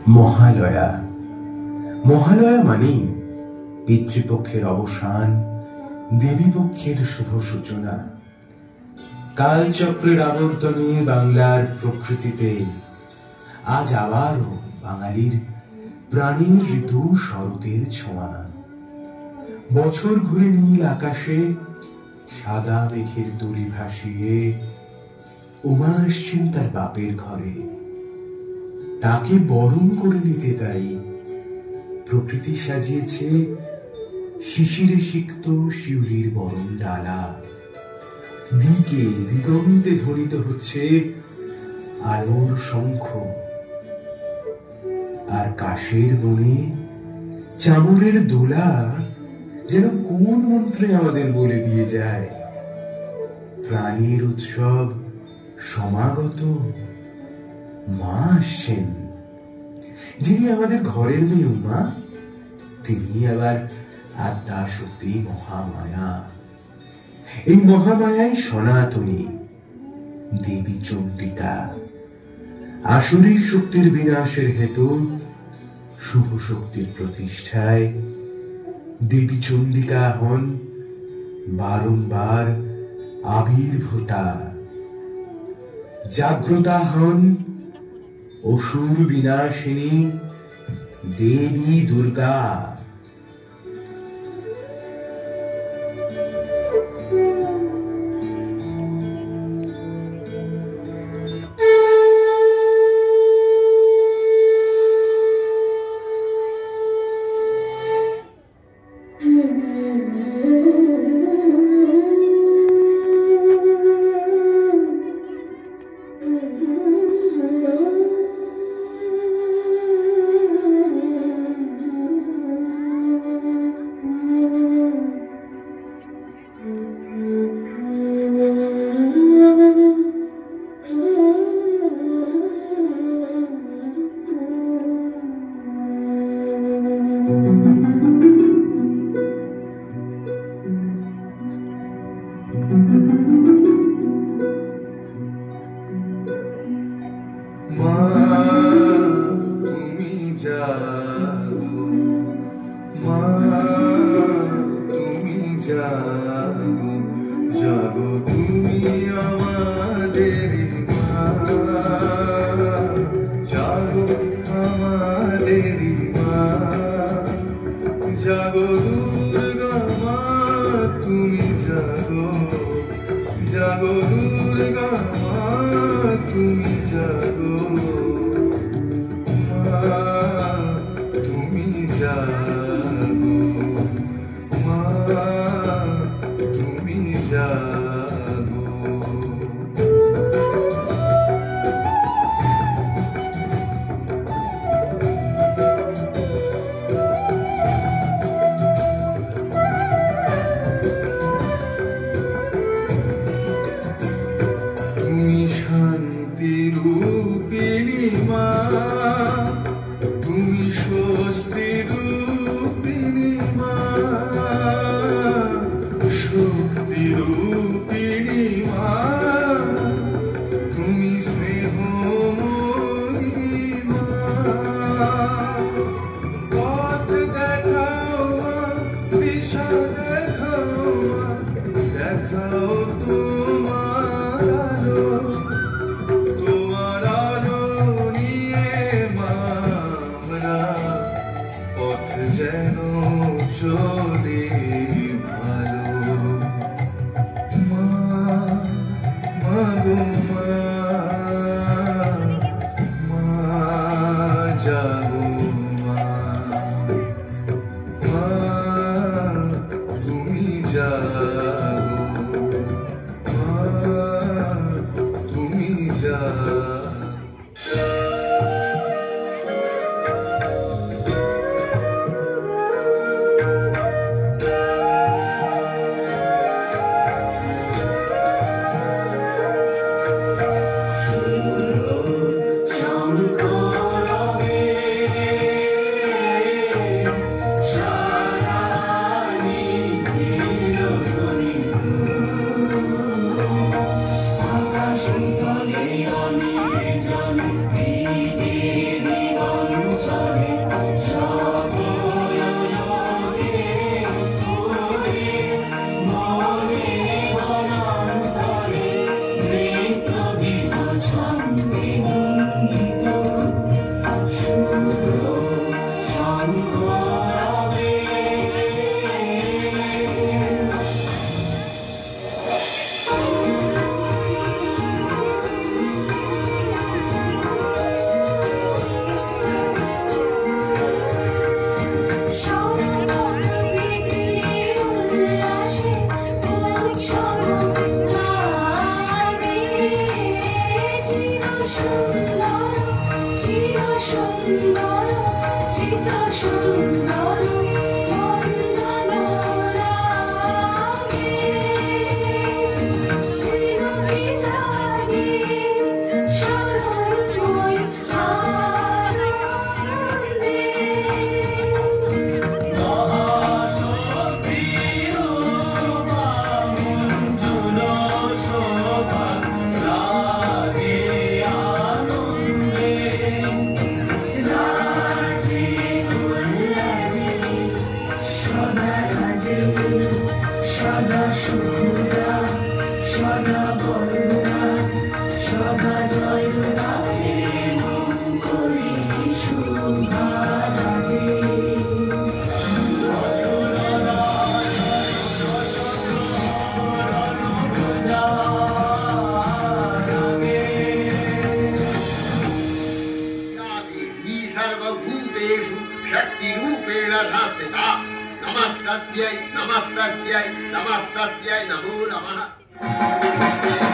মহালয়া। মহালয়া মানে পিতৃপক্ষের অবসান, দেবীপক্ষের শুভ সূচনা। কালচক্রের আবর্তনে বাংলার প্রকৃতিতে আজ আবারও বাঙালির প্রাণীর ঋতু শরতের ছোঁয়া। বছর ঘুরে নীল আকাশে সাদা মেঘের দড়ি ভাসিয়ে উমা আসছেন তার বাপের ঘরে। তাকে বরণ করে নিতে তাই প্রকৃতি সাজিয়েছে শিশিরে সিক্ত শিউলির বরণ ডালা। দিকে দিগন্তে ধ্বনিত হচ্ছে আলোর শঙ্খ। আর কাশের বনে চামরের দোলা যেন কোন মন্ত্রে আমাদের বলে দিয়ে যায়, প্রাণীর উৎসব সমাগত, মা আসছেন। যিনি আমাদের ঘরের মেয়ে উমা, তিনি আবার আদ্যা শক্তি মহামায়া। এই মহামায়াই সনাতনী দেবী চণ্ডিকা। আসরিক শক্তির বিনাশের হেতু শুভ শক্তির প্রতিষ্ঠায় দেবী চণ্ডিকা হন বারংবার আবির্ভূতা। জাগ্রতা হন অসুর বিনাশিনী দেবী দুর্গা। মা তুমি জাগো, মা তুমি জাগো, জাগো তুমি আমাদের মা, জাগো আমাদের মা, জাগো দুর্গা মা তুমি জাগো, জাগো দুর্গা মা তুমি জাগো, মা তুমি জাগো, মা তুমি জাগো। তুমি শান্তি রূপিণী মা, তুমি স্বস্তি রূপিণী মা, শক্তি রূপিণী মা, তুমি স্নেহময়ী মা। পথ দেখাও মা, দিশা দেখাও মা, দেখাও তোমার আলো, তোমার আলো নিয়ে মা আমরা পথ যেন চলে ভালো। মা মাগো মা, মা জাগো মা, মা তুমি জাগো, মা তুমি জাগো। সুন্দর চিত সুন্দর সদা সুখদা সদা বরদা সদা জয়দা করি শুভা রাজে सर्वभूतेषु शक्तिरूपेण संस्थिता नमस्तस्यै नमस्तस्यै नमस्तस्यै नमो नमः